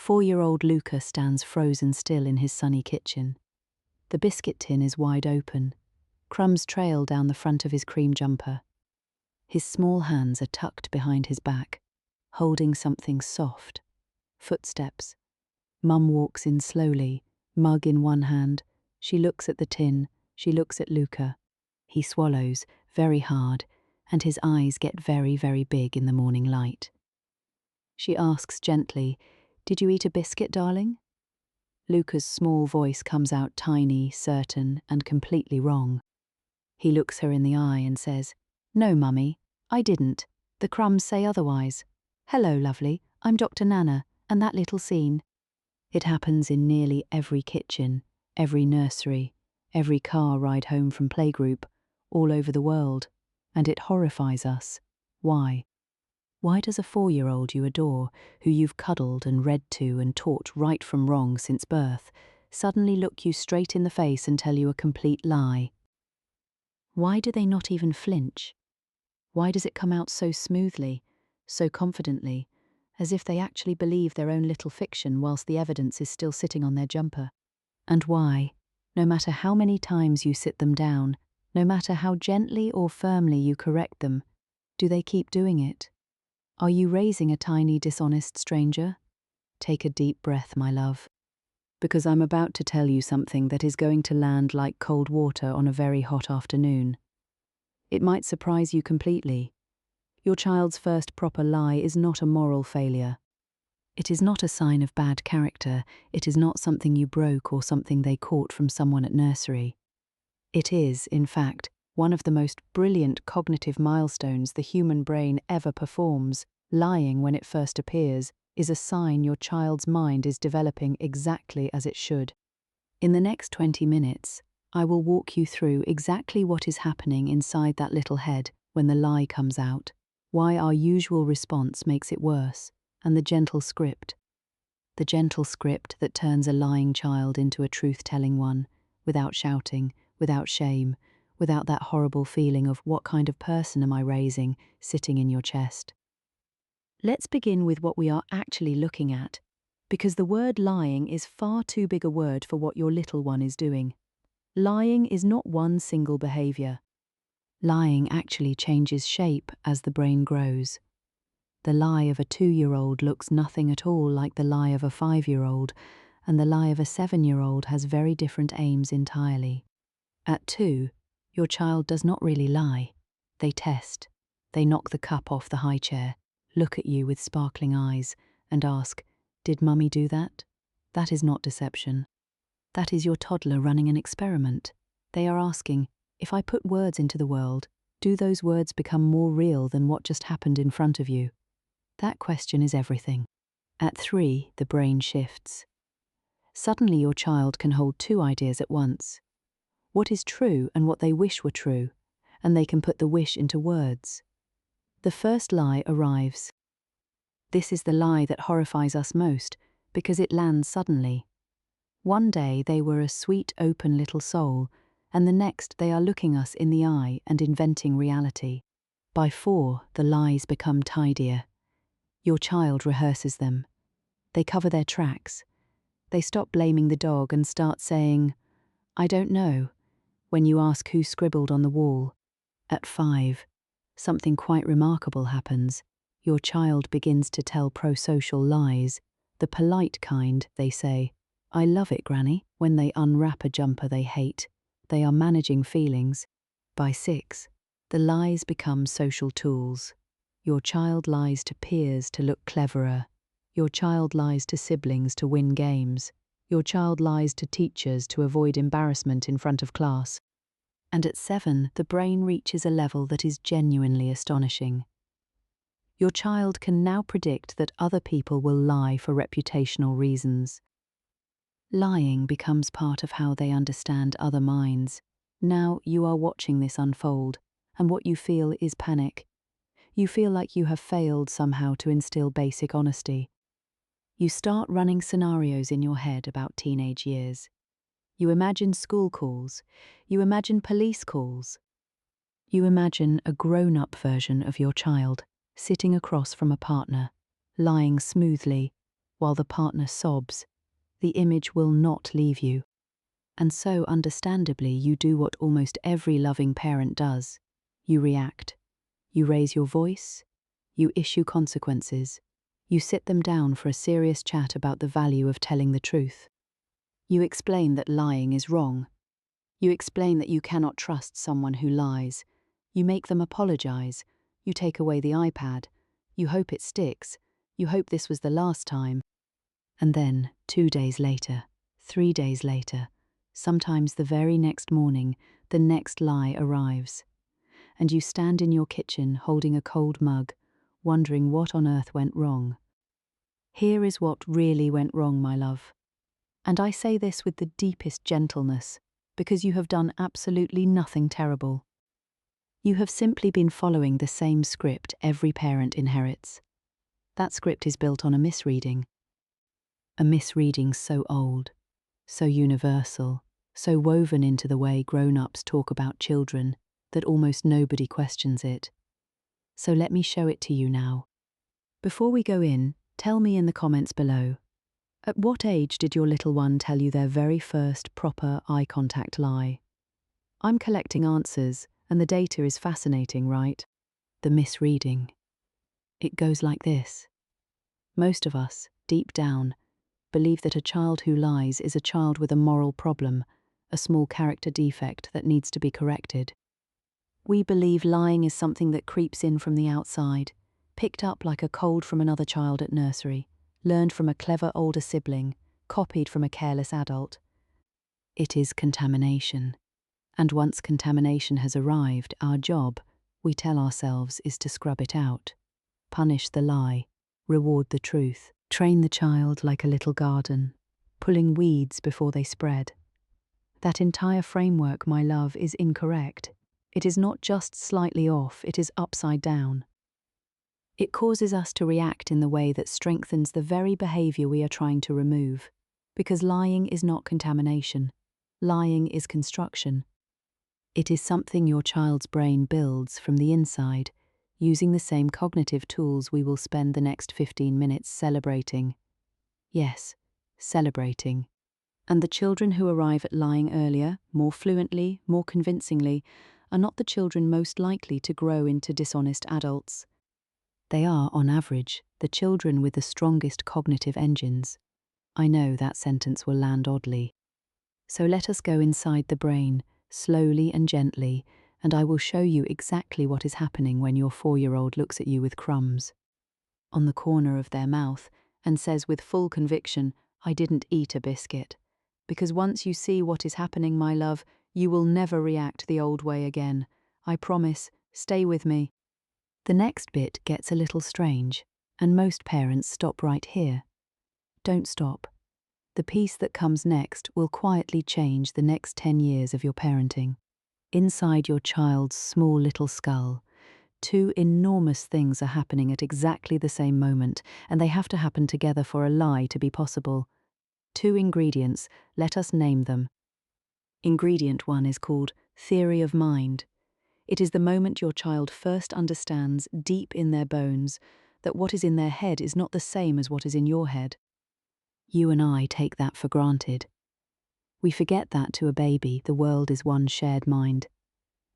4-year-old Luca stands frozen still in his sunny kitchen. The biscuit tin is wide open. Crumbs trail down the front of his cream jumper. His small hands are tucked behind his back, holding something soft. Footsteps. Mum walks in slowly, mug in one hand. She looks at the tin, she looks at Luca. He swallows, very hard, and his eyes get very, very big in the morning light. She asks gently, "Did you eat a biscuit, darling?" Luca's small voice comes out tiny, certain, and completely wrong. He looks her in the eye and says, "No, Mummy, I didn't. The crumbs say otherwise. Hello, lovely, I'm Dr. Nana, and that little scene." It happens in nearly every kitchen, every nursery, every car ride home from playgroup, all over the world, and it horrifies us. Why? Why does a 4-year-old you adore, who you've cuddled and read to and taught right from wrong since birth, suddenly look you straight in the face and tell you a complete lie? Why do they not even flinch? Why does it come out so smoothly, so confidently, as if they actually believe their own little fiction whilst the evidence is still sitting on their jumper? And why, no matter how many times you sit them down, no matter how gently or firmly you correct them, do they keep doing it? Are you raising a tiny, dishonest stranger? Take a deep breath, my love, because I'm about to tell you something that is going to land like cold water on a very hot afternoon. It might surprise you completely. Your child's first proper lie is not a moral failure. It is not a sign of bad character. It is not something you broke or something they caught from someone at nursery. It is, in fact, one of the most brilliant cognitive milestones the human brain ever performs. Lying, when it first appears, is a sign your child's mind is developing exactly as it should. In the next 20 minutes, I will walk you through exactly what is happening inside that little head when the lie comes out, why our usual response makes it worse, and the gentle script. The gentle script that turns a lying child into a truth-telling one, without shouting, without shame, without that horrible feeling of "what kind of person am I raising?" sitting in your chest. Let's begin with what we are actually looking at, because the word lying is far too big a word for what your little one is doing. Lying is not one single behaviour. Lying actually changes shape as the brain grows. The lie of a 2-year-old looks nothing at all like the lie of a 5-year-old, and the lie of a 7-year-old has very different aims entirely. At 2, your child does not really lie. They test. They knock the cup off the high chair, look at you with sparkling eyes, and ask, "Did Mummy do that?" That is not deception. That is your toddler running an experiment. They are asking, if I put words into the world, do those words become more real than what just happened in front of you? That question is everything. At 3, the brain shifts. Suddenly your child can hold 2 ideas at once. What is true and what they wish were true, and they can put the wish into words. The first lie arrives. This is the lie that horrifies us most, because it lands suddenly. One day they were a sweet, open little soul, and the next they are looking us in the eye and inventing reality. By 4, the lies become tidier. Your child rehearses them. They cover their tracks. They stop blaming the dog and start saying, "I don't know," when you ask who scribbled on the wall. At 5, something quite remarkable happens. Your child begins to tell pro-social lies, the polite kind. They say, "I love it, Granny," when they unwrap a jumper they hate. They are managing feelings. By 6, the lies become social tools. Your child lies to peers to look cleverer. Your child lies to siblings to win games. Your child lies to teachers to avoid embarrassment in front of class. And at 7, the brain reaches a level that is genuinely astonishing. Your child can now predict that other people will lie for reputational reasons. Lying becomes part of how they understand other minds. Now you are watching this unfold, and what you feel is panic. You feel like you have failed somehow to instill basic honesty. You start running scenarios in your head about teenage years. You imagine school calls. You imagine police calls. You imagine a grown-up version of your child, sitting across from a partner, lying smoothly, while the partner sobs, the image will not leave you. And so, understandably, you do what almost every loving parent does. You react. You raise your voice. You issue consequences. You sit them down for a serious chat about the value of telling the truth. You explain that lying is wrong. You explain that you cannot trust someone who lies. You make them apologize. You take away the iPad. You hope it sticks. You hope this was the last time. And then, 2 days later, 3 days later, sometimes the very next morning, the next lie arrives. And you stand in your kitchen holding a cold mug, wondering what on earth went wrong. Here is what really went wrong, my love. And I say this with the deepest gentleness, because you have done absolutely nothing terrible. You have simply been following the same script every parent inherits. That script is built on a misreading. A misreading so old, so universal, so woven into the way grown-ups talk about children that almost nobody questions it. So let me show it to you now. Before we go in, tell me in the comments below, at what age did your little one tell you their very first proper eye contact lie? I'm collecting answers, and the data is fascinating, right? The misreading. It goes like this. Most of us, deep down, believe that a child who lies is a child with a moral problem, a small character defect that needs to be corrected. We believe lying is something that creeps in from the outside, picked up like a cold from another child at nursery, learned from a clever older sibling, copied from a careless adult. It is contamination. And once contamination has arrived, our job, we tell ourselves, is to scrub it out, punish the lie, reward the truth, train the child like a little garden, pulling weeds before they spread. That entire framework, my love, is incorrect. It is not just slightly off, it is upside down. It causes us to react in the way that strengthens the very behaviour we are trying to remove, because lying is not contamination. Lying is construction. It is something your child's brain builds from the inside, using the same cognitive tools we will spend the next 15 minutes celebrating. Yes, celebrating. And the children who arrive at lying earlier, more fluently, more convincingly, are not the children most likely to grow into dishonest adults. They are, on average, the children with the strongest cognitive engines. I know that sentence will land oddly. So let us go inside the brain, slowly and gently, and I will show you exactly what is happening when your 4-year-old looks at you with crumbs on the corner of their mouth and says with full conviction, "I didn't eat a biscuit." Because once you see what is happening, my love, you will never react the old way again. I promise, stay with me. The next bit gets a little strange, and most parents stop right here. Don't stop. The piece that comes next will quietly change the next 10 years of your parenting. Inside your child's small little skull, 2 enormous things are happening at exactly the same moment, and they have to happen together for a lie to be possible. 2 ingredients, let us name them. Ingredient 1 is called theory of mind. It is the moment your child first understands deep in their bones that what is in their head is not the same as what is in your head. You and I take that for granted. We forget that to a baby, the world is one shared mind.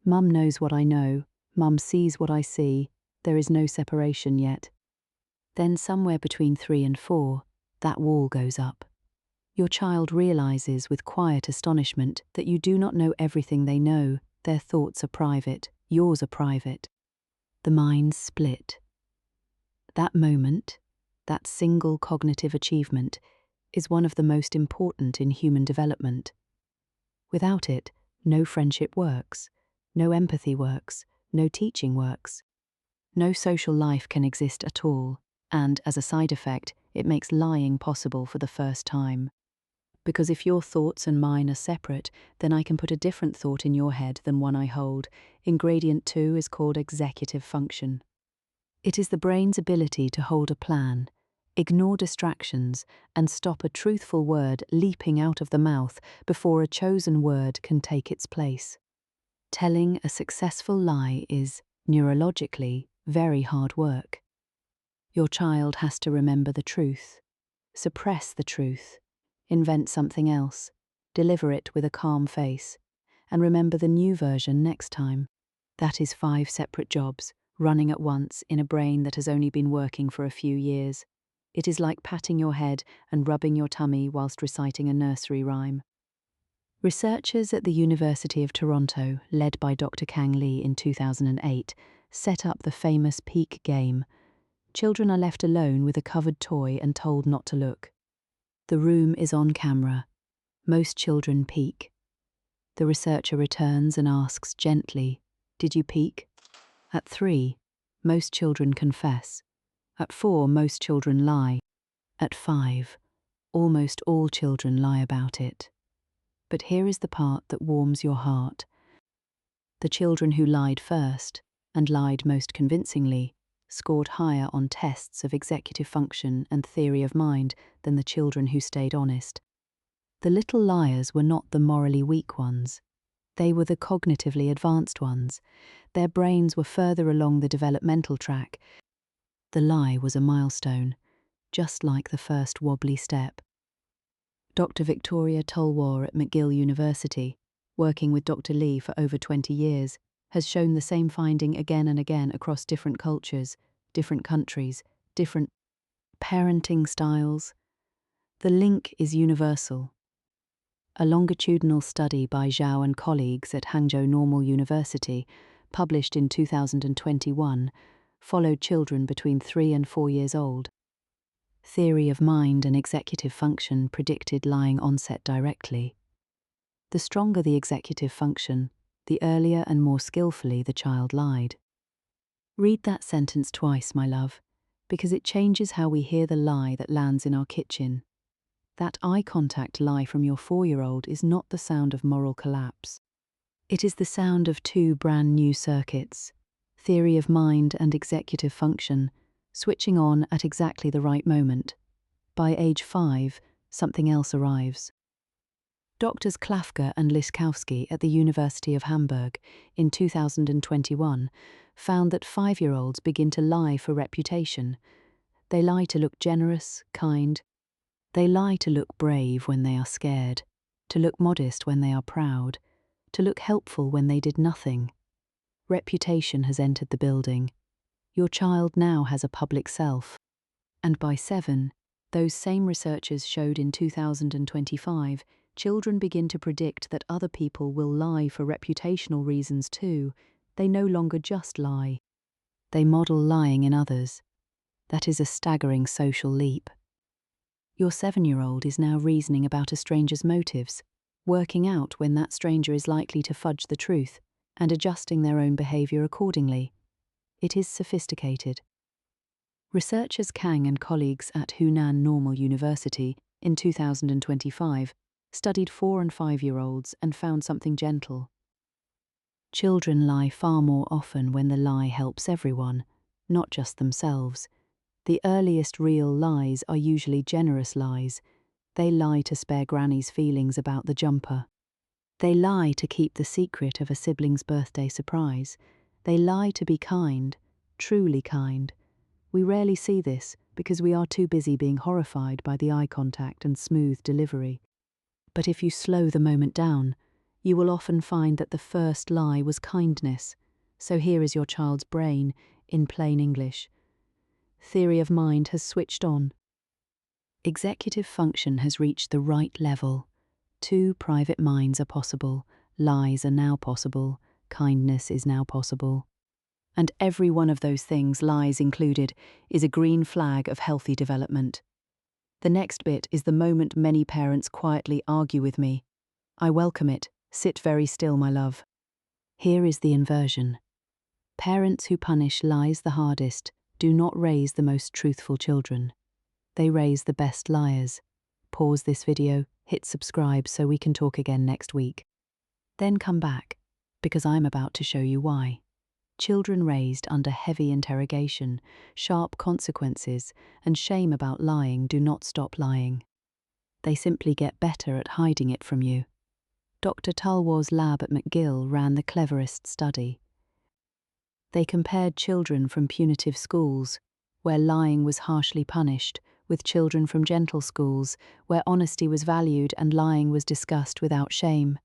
Mum knows what I know, Mum sees what I see, there is no separation yet. Then somewhere between 3 and 4, that wall goes up. Your child realizes with quiet astonishment that you do not know everything they know, their thoughts are private, yours are private. The minds split. That moment, that single cognitive achievement, is one of the most important in human development. Without it, no friendship works, no empathy works, no teaching works. No social life can exist at all, and as a side effect, it makes lying possible for the first time. Because if your thoughts and mine are separate, then I can put a different thought in your head than one I hold. Ingredient 2 is called executive function. It is the brain's ability to hold a plan, ignore distractions, and stop a truthful word leaping out of the mouth before a chosen word can take its place. Telling a successful lie is, neurologically, very hard work. Your child has to remember the truth. Suppress the truth. Invent something else. Deliver it with a calm face. And remember the new version next time. That is 5 separate jobs, running at once in a brain that has only been working for a few years. It is like patting your head and rubbing your tummy whilst reciting a nursery rhyme. Researchers at the University of Toronto, led by Dr. Kang Lee in 2008, set up the famous peek game. Children are left alone with a covered toy and told not to look. The room is on camera. Most children peek. The researcher returns and asks gently, "Did you peek?" At 3, most children confess. At 4, most children lie. At 5, almost all children lie about it. But here is the part that warms your heart. The children who lied first, and lied most convincingly, scored higher on tests of executive function and theory of mind than the children who stayed honest. The little liars were not the morally weak ones. They were the cognitively advanced ones. Their brains were further along the developmental track. The lie was a milestone, just like the first wobbly step. Dr. Victoria Tulwar at McGill University, working with Dr. Lee for over 20 years, has shown the same finding again and again across different cultures, different countries, different parenting styles. The link is universal. A longitudinal study by Zhao and colleagues at Hangzhou Normal University, published in 2021, followed children between 3 and 4 years old. Theory of mind and executive function predicted lying onset directly. The stronger the executive function, the earlier and more skillfully the child lied. Read that sentence twice, my love, because it changes how we hear the lie that lands in our kitchen. That eye contact lie from your 4-year-old is not the sound of moral collapse. It is the sound of 2 brand new circuits, theory of mind and executive function, switching on at exactly the right moment. By age 5, something else arrives. Doctors Klafka and Liskowski at the University of Hamburg in 2021 found that 5-year-olds begin to lie for reputation. They lie to look generous, kind. They lie to look brave when they are scared, to look modest when they are proud, to look helpful when they did nothing. Reputation has entered the building. Your child now has a public self. And by 7, those same researchers showed in 2025, children begin to predict that other people will lie for reputational reasons too. They no longer just lie. They model lying in others. That is a staggering social leap. Your 7-year-old is now reasoning about a stranger's motives, working out when that stranger is likely to fudge the truth, and adjusting their own behaviour accordingly. It is sophisticated. Researchers Kang and colleagues at Hunan Normal University in 2025 studied 4 and 5-year-olds and found something gentle. Children lie far more often when the lie helps everyone, not just themselves. The earliest real lies are usually generous lies. They lie to spare Granny's feelings about the jumper. They lie to keep the secret of a sibling's birthday surprise. They lie to be kind, truly kind. We rarely see this because we are too busy being horrified by the eye contact and smooth delivery. But if you slow the moment down, you will often find that the first lie was kindness. So here is your child's brain, in plain English. Theory of mind has switched on. Executive function has reached the right level. 2 private minds are possible, lies are now possible, kindness is now possible. And every one of those things, lies included, is a green flag of healthy development. The next bit is the moment many parents quietly argue with me. I welcome it. Sit very still, my love. Here is the inversion. Parents who punish lies the hardest do not raise the most truthful children. They raise the best liars. Pause this video, hit subscribe so we can talk again next week. Then come back, because I'm about to show you why. Children raised under heavy interrogation, sharp consequences, and shame about lying do not stop lying. They simply get better at hiding it from you. Dr. Tulwar's lab at McGill ran the cleverest study. They compared children from punitive schools, where lying was harshly punished, with children from gentle schools, where honesty was valued and lying was discussed without shame.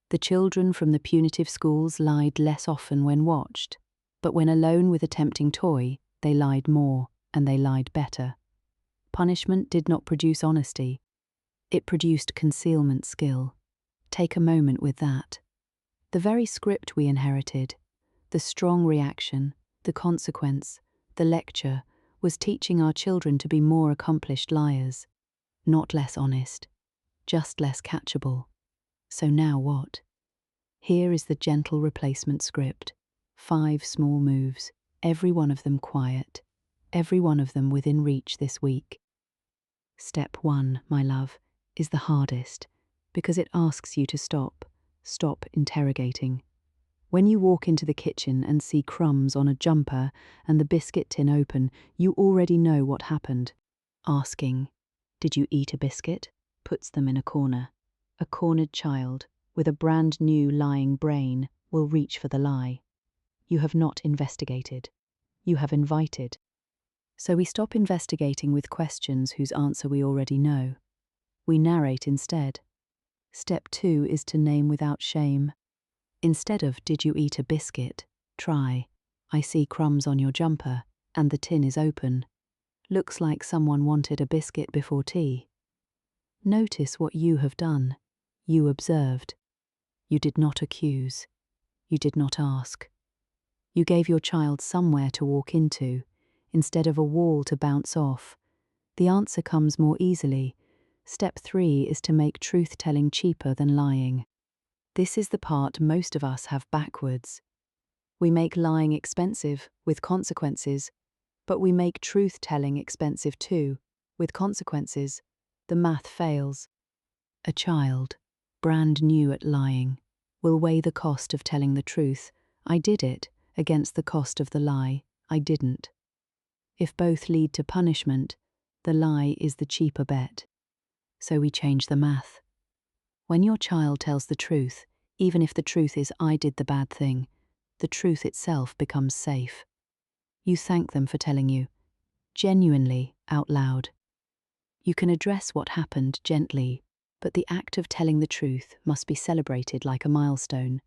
The children from the punitive schools lied less often when watched, but when alone with a tempting toy, they lied more, and they lied better. Punishment did not produce honesty. It produced concealment skill. Take a moment with that. The very script we inherited, the strong reaction, the consequence, the lecture, was teaching our children to be more accomplished liars. Not less honest, just less catchable. So now what? Here is the gentle replacement script. 5 small moves, every one of them quiet, every one of them within reach this week. Step 1, my love, is the hardest, because it asks you to stop interrogating. When you walk into the kitchen and see crumbs on a jumper and the biscuit tin open, you already know what happened. Asking, "Did you eat a biscuit?" puts them in a corner. A cornered child, with a brand new lying brain, will reach for the lie. You have not investigated. You have invited. So we stop investigating with questions whose answer we already know. We narrate instead. Step 2 is to name without shame. Instead of "Did you eat a biscuit?" try, "I see crumbs on your jumper, and the tin is open. Looks like someone wanted a biscuit before tea." Notice what you have done. You observed. You did not accuse. You did not ask. You gave your child somewhere to walk into, instead of a wall to bounce off. The answer comes more easily. Step 3 is to make truth-telling cheaper than lying. This is the part most of us have backwards. We make lying expensive, with consequences, but we make truth-telling expensive too, with consequences. The math fails. A child, brand new at lying, will weigh the cost of telling the truth, "I did it," against the cost of the lie, "I didn't." If both lead to punishment, the lie is the cheaper bet. So we change the math. When your child tells the truth, even if the truth is "I did the bad thing," the truth itself becomes safe. You thank them for telling you, genuinely, out loud. You can address what happened gently, but the act of telling the truth must be celebrated like a milestone,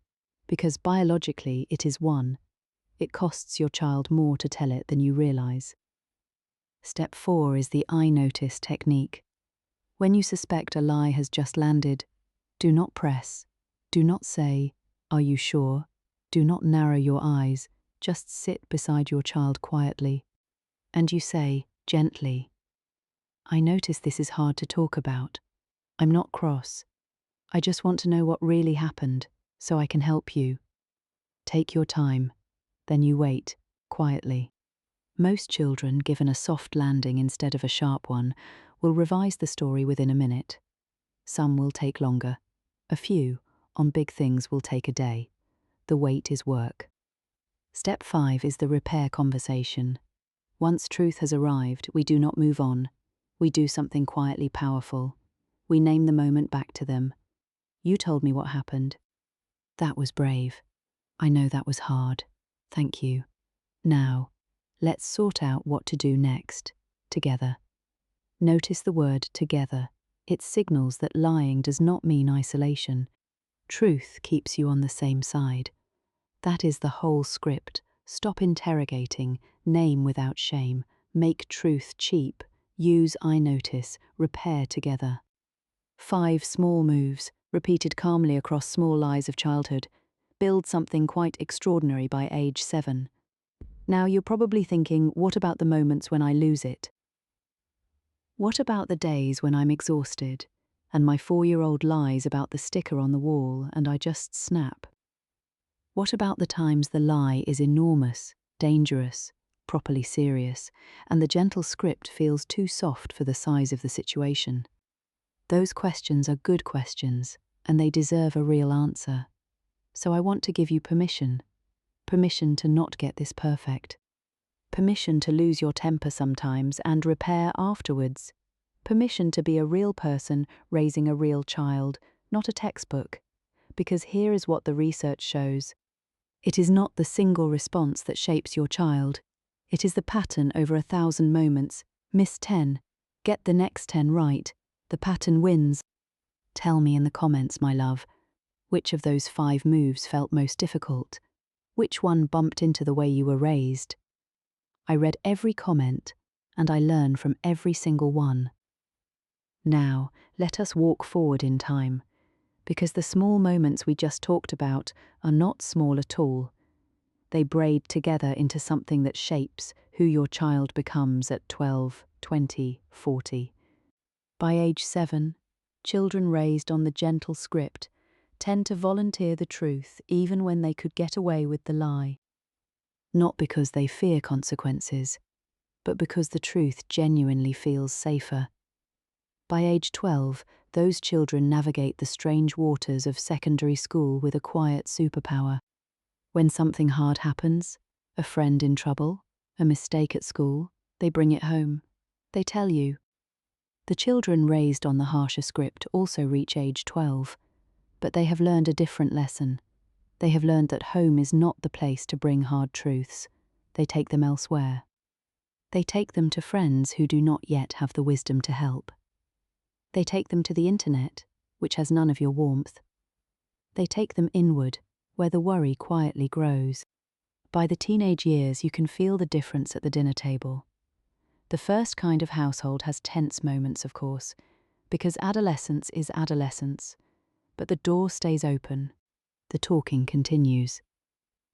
because biologically it is one. It costs your child more to tell it than you realize. Step 4 is the "I notice" technique. When you suspect a lie has just landed, do not press. Do not say, "Are you sure?" Do not narrow your eyes. Just sit beside your child quietly. And you say, gently, "I notice this is hard to talk about. I'm not cross. I just want to know what really happened, so I can help you." Take your time. Then you wait, quietly. Most children, given a soft landing instead of a sharp one, will revise the story within a minute. Some will take longer. A few, on big things, will take a day. The wait is work. Step 5 is the repair conversation. Once truth has arrived, we do not move on. We do something quietly powerful. We name the moment back to them. "You told me what happened. That was brave. I know that was hard. Thank you. Now, let's sort out what to do next, together." Notice the word "together." It signals that lying does not mean isolation. Truth keeps you on the same side. That is the whole script. Stop interrogating, name without shame, make truth cheap, use "I notice," repair together. 5 small moves, repeated calmly across small lies of childhood, build something quite extraordinary by age 7. Now you're probably thinking, what about the moments when I lose it? What about the days when I'm exhausted, and my 4-year-old lies about the sticker on the wall and I just snap? What about the times the lie is enormous, dangerous, properly serious, and the gentle script feels too soft for the size of the situation? Those questions are good questions, and they deserve a real answer. So I want to give you permission. Permission to not get this perfect. Permission to lose your temper sometimes and repair afterwards. Permission to be a real person raising a real child, not a textbook. Because here is what the research shows. It is not the single response that shapes your child. It is the pattern over 1,000 moments. Miss 10, Get the next 10 right. The pattern wins. Tell me in the comments, my love, which of those 5 moves felt most difficult? Which one bumped into the way you were raised? I read every comment, and I learn from every single one. Now, let us walk forward in time, because the small moments we just talked about are not small at all. They braid together into something that shapes who your child becomes at 12, 20, 40. By age 7, children raised on the gentle script tend to volunteer the truth even when they could get away with the lie. Not because they fear consequences, but because the truth genuinely feels safer. By age 12, those children navigate the strange waters of secondary school with a quiet superpower. When something hard happens, a friend in trouble, a mistake at school, they bring it home. They tell you. The children raised on the harsher script also reach age 12, but they have learned a different lesson. They have learned that home is not the place to bring hard truths. They take them elsewhere. They take them to friends who do not yet have the wisdom to help. They take them to the internet, which has none of your warmth. They take them inward, where the worry quietly grows. By the teenage years, you can feel the difference at the dinner table. The first kind of household has tense moments, of course, because adolescence is adolescence, but the door stays open. The talking continues.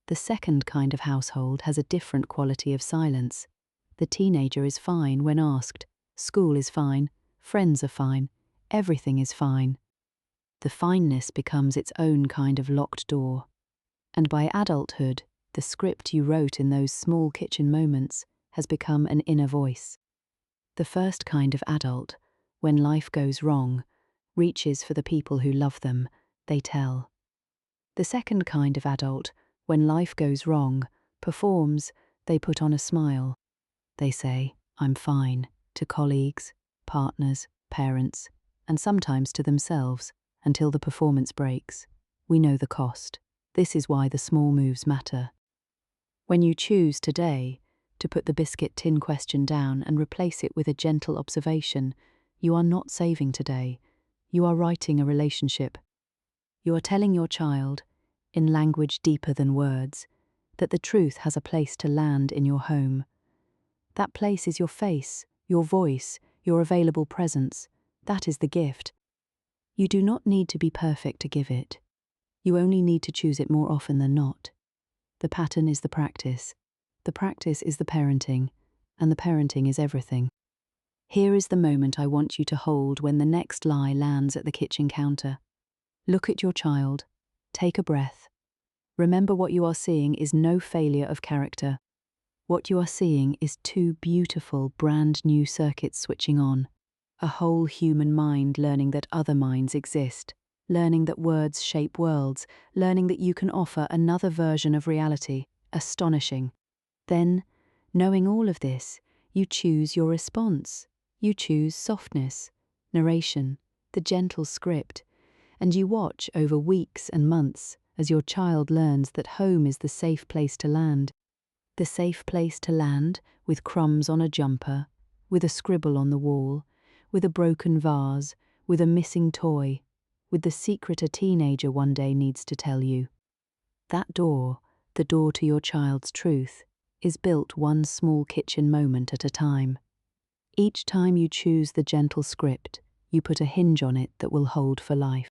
The second kind of household has a different quality of silence. The teenager is fine when asked. School is fine. Friends are fine. Everything is fine. The fineness becomes its own kind of locked door. And by adulthood, the script you wrote in those small kitchen moments has become an inner voice. The first kind of adult, when life goes wrong, reaches for the people who love them, they tell. The second kind of adult, when life goes wrong, performs, they put on a smile. They say, I'm fine, to colleagues, partners, parents, and sometimes to themselves, until the performance breaks. We know the cost. This is why the small moves matter. When you choose today to put the biscuit tin question down and replace it with a gentle observation, you are not saving today. You are writing a relationship. You are telling your child, in language deeper than words, that the truth has a place to land in your home. That place is your face, your voice, your available presence. That is the gift. You do not need to be perfect to give it. You only need to choose it more often than not. The pattern is the practice. The practice is the parenting, and the parenting is everything. Here is the moment I want you to hold when the next lie lands at the kitchen counter. Look at your child. Take a breath. Remember, what you are seeing is no failure of character. What you are seeing is 2 beautiful, brand new circuits switching on. A whole human mind learning that other minds exist, learning that words shape worlds, learning that you can offer another version of reality. Astonishing. Then, knowing all of this, you choose your response. You choose softness, narration, the gentle script, and you watch over weeks and months as your child learns that home is the safe place to land. The safe place to land with crumbs on a jumper, with a scribble on the wall, with a broken vase, with a missing toy, with the secret a teenager one day needs to tell you. That door, the door to your child's truth, is built one small kitchen moment at a time. Each time you choose the gentle script, you put a hinge on it that will hold for life.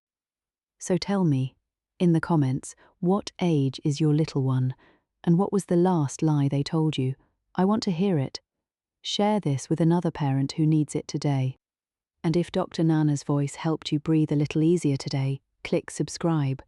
So tell me, in the comments, what age is your little one, and what was the last lie they told you? I want to hear it. Share this with another parent who needs it today. And if Dr. Nana's voice helped you breathe a little easier today, click subscribe.